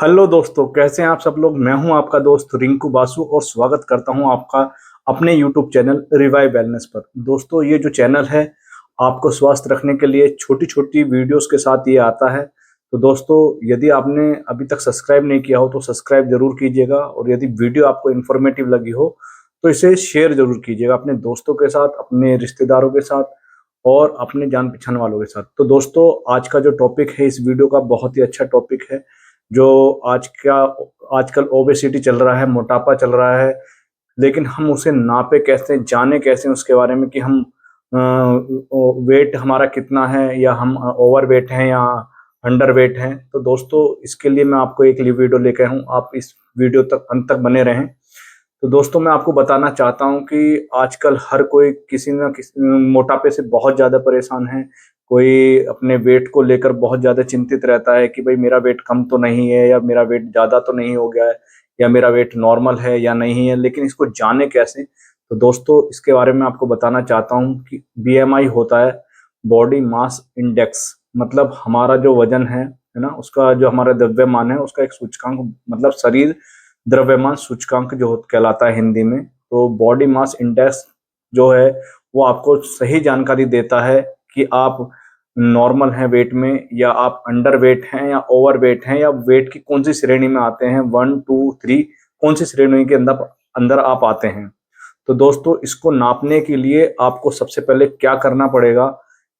Hello दोस्तों, कैसे हैं आप सब लोग। मैं हूं आपका दोस्त रिंकू बासु और स्वागत करता हूं आपका अपने यूट्यूब चैनल रिवाइव वेलनेस पर। दोस्तों, ये जो चैनल है आपको स्वस्थ रखने के लिए छोटी छोटी वीडियोस के साथ ये आता है। तो दोस्तों, यदि आपने अभी तक सब्सक्राइब नहीं किया हो तो सब्सक्राइब जरूर कीजिएगा, और यदि वीडियो आपको इन्फॉर्मेटिव लगी हो तो इसे शेयर जरूर कीजिएगा अपने दोस्तों के साथ, अपने रिश्तेदारों के साथ और अपने जान पहचान वालों के साथ। तो दोस्तों, आज का जो टॉपिक है इस वीडियो का बहुत ही अच्छा टॉपिक है। जो आजकल ओबेसिटी चल रहा है, मोटापा चल रहा है, लेकिन हम उसे नापे कैसे, जाने कैसे उसके बारे में कि हम वेट हमारा कितना है, या हम ओवर वेट हैं या अंडर वेट हैं। तो दोस्तों, इसके लिए मैं आपको एक वीडियो लेकर हूँ, आप इस वीडियो तक अंत तक बने रहें। तो दोस्तों, मैं आपको बताना चाहता हूँ कि आजकल हर कोई किसी न किसी मोटापे से बहुत ज़्यादा परेशान है। कोई अपने वेट को लेकर बहुत ज़्यादा चिंतित रहता है कि भाई मेरा वेट कम तो नहीं है, या मेरा वेट ज़्यादा तो नहीं हो गया है, या मेरा वेट नॉर्मल है या नहीं है, लेकिन इसको जाने कैसे। तो दोस्तों, इसके बारे में आपको बताना चाहता हूँ कि बीएमआई होता है बॉडी मास इंडेक्स। मतलब हमारा जो वजन है ना, उसका जो हमारा द्रव्यमान है उसका एक सूचकांक, मतलब शरीर द्रव्यमान सूचकांक जो कहलाता है हिंदी में। तो बॉडी मास इंडेक्स जो है वो आपको सही जानकारी देता है कि आप नॉर्मल हैं वेट में, या आप अंडर वेट हैं या ओवर वेट हैं, या वेट की कौन सी श्रेणी में आते हैं, 1 2 3 कौन सी श्रेणी के अंदर अंदर आप आते हैं। तो दोस्तों, इसको नापने के लिए आपको सबसे पहले क्या करना पड़ेगा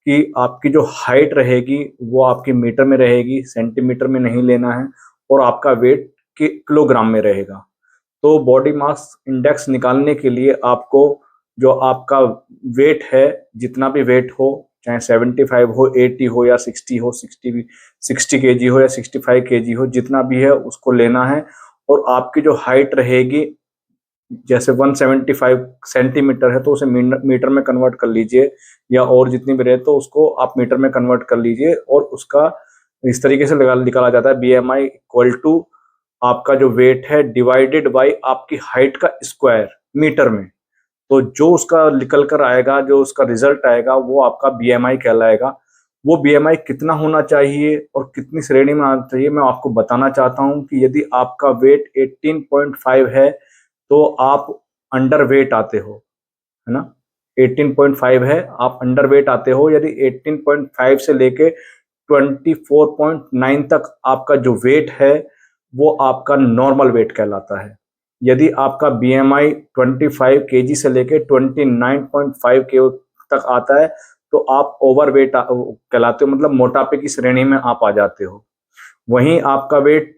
कि आपकी जो हाइट रहेगी वो आपकी मीटर में रहेगी, सेंटीमीटर में नहीं लेना है, और आपका वेट के किलोग्राम में रहेगा। तो बॉडी मास इंडेक्स निकालने के लिए आपको जो आपका वेट है, जितना भी वेट हो, चाहे 75 हो, 80 हो या 60 हो, 60 केजी हो या 65 केजी हो, जितना भी है उसको लेना है। और आपकी जो हाइट रहेगी, जैसे 175 सेंटीमीटर है तो उसे मीटर में कन्वर्ट कर लीजिए, या और जितनी भी रहे तो उसको आप मीटर में कन्वर्ट कर लीजिए। और उसका इस तरीके से निकाला जाता है, बीएमआई इक्वल टू आपका जो वेट है डिवाइडेड बाय आपकी हाइट का स्क्वायर मीटर में। तो जो उसका निकल कर आएगा, जो उसका रिजल्ट आएगा, वो आपका बीएमआई कहलाएगा। वो बीएमआई कितना होना चाहिए और कितनी श्रेणी में आना चाहिए, मैं आपको बताना चाहता हूं कि यदि आपका वेट 18.5 है तो आप अंडर वेट आते हो, है ना। 18.5 है, आप अंडर वेट आते हो। यदि 18.5 से लेके 24.9 तक आपका जो वेट है वो आपका नॉर्मल वेट कहलाता है। यदि आपका बीएमआई 25 केजी से लेके 29.5 के तक आता है तो आप ओवर वेट कहलाते हो, मतलब मोटापे की श्रेणी में आप आ जाते हो। वहीं आपका वेट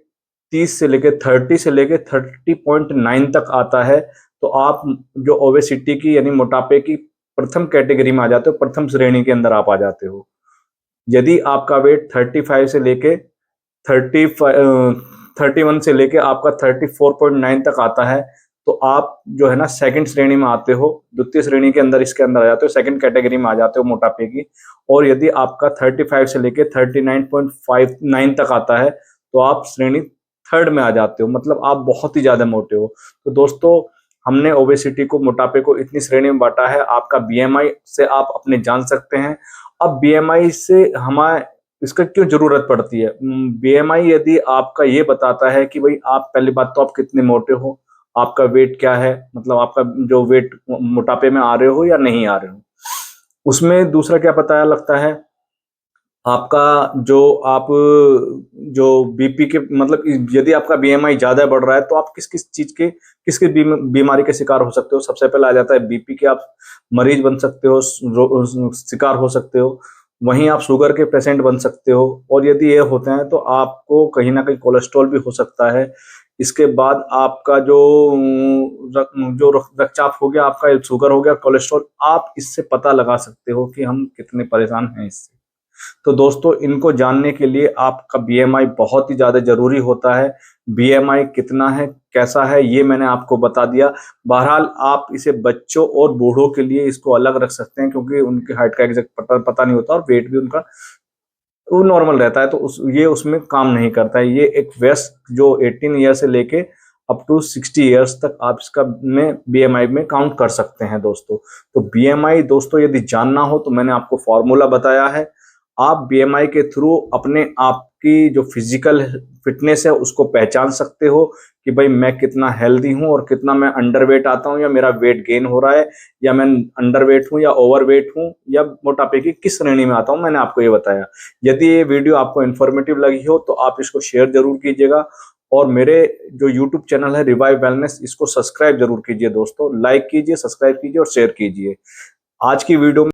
30 से लेके 30 से लेके 30.9 तक आता है तो आप जो ओबेसिटी की यानी मोटापे की प्रथम कैटेगरी में आ जाते हो, प्रथम श्रेणी के अंदर आप आ जाते हो। यदि आपका वेट 35 से लेके 31 से लेके आपका 34.9 तक आता है तो आप जो है ना सेकंड श्रेणी में आते हो, द्वितीय श्रेणी के अंदर इसके अंदर आ जाते हो, सेकंड कैटेगरी में आ जाते हो मोटापे की। और यदि आपका 35 से लेके 39.59 तक आता है तो आप श्रेणी थर्ड में आ जाते हो, मतलब आप बहुत ही ज्यादा मोटे हो। तो दोस्तों, हमने ओबेसिटी को, मोटापे को इतनी श्रेणी में बांटा है। आपका बीएमआई से आप अपने जान सकते हैं। अब बीएमआई से हमारे इसका क्यों जरूरत पड़ती है। बीएमआई यदि आपका ये बताता है कि भाई आप, पहली बात तो आप कितने मोटे हो, आपका वेट क्या है, मतलब आपका जो वेट मोटापे में आ रहे हो या नहीं आ रहे हो। उसमें दूसरा क्या पता लगता है, आपका जो आप जो बीपी के, मतलब यदि आपका बीएमआई ज्यादा बढ़ रहा है तो आप किस किस चीज के, किसकी बीमारी के शिकार हो सकते हो। सबसे पहले आ जाता है बीपी के, आप मरीज बन सकते हो, शिकार हो सकते हो। वहीं आप शुगर के पेशेंट बन सकते हो, और यदि ये होते हैं तो आपको कहीं ना कहीं कोलेस्ट्रॉल भी हो सकता है। इसके बाद आपका जो रक्तचाप हो गया, आपका शुगर हो गया, कोलेस्ट्रॉल, आप इससे पता लगा सकते हो कि हम कितने परेशान हैं इससे। तो दोस्तों, इनको जानने के लिए आपका बीएमआई बहुत ही ज्यादा जरूरी होता है। बीएमआई कितना है, कैसा है, ये मैंने आपको बता दिया। बहरहाल आप इसे बच्चों और बूढ़ों के लिए इसको अलग रख सकते हैं, क्योंकि उनकी हाइट का एग्जैक्ट पता नहीं होता, और वेट भी उनका वो नॉर्मल रहता है, तो ये उसमें काम नहीं करता है। ये एक वयस्क जो 18 ईयर से लेके अप टू 60 ईयर्स तक आप इसका में बीएमआई में काउंट कर सकते हैं दोस्तों। तो बीएमआई दोस्तों यदि जानना हो तो मैंने आपको फॉर्मूला बताया है। आप बीएमआई के थ्रू अपने आप आपकी जो फिजिकल फिटनेस है उसको पहचान सकते हो कि भाई मैं कितना हेल्दी हूं और कितना मैं अंडरवेट आता हूं, या मेरा वेट गेन हो रहा है, या मैं अंडरवेट हूं या ओवरवेट हूं, या मोटापे की किस श्रेणी में आता हूं। मैंने आपको ये बताया। यदि ये वीडियो आपको इन्फॉर्मेटिव लगी हो तो आप इसको शेयर जरूर कीजिएगा, और मेरे जो यूट्यूब चैनल है रिवाइव वेलनेस, इसको सब्सक्राइब जरूर कीजिए दोस्तों। लाइक कीजिए, सब्सक्राइब कीजिए और शेयर कीजिए। आज की वीडियो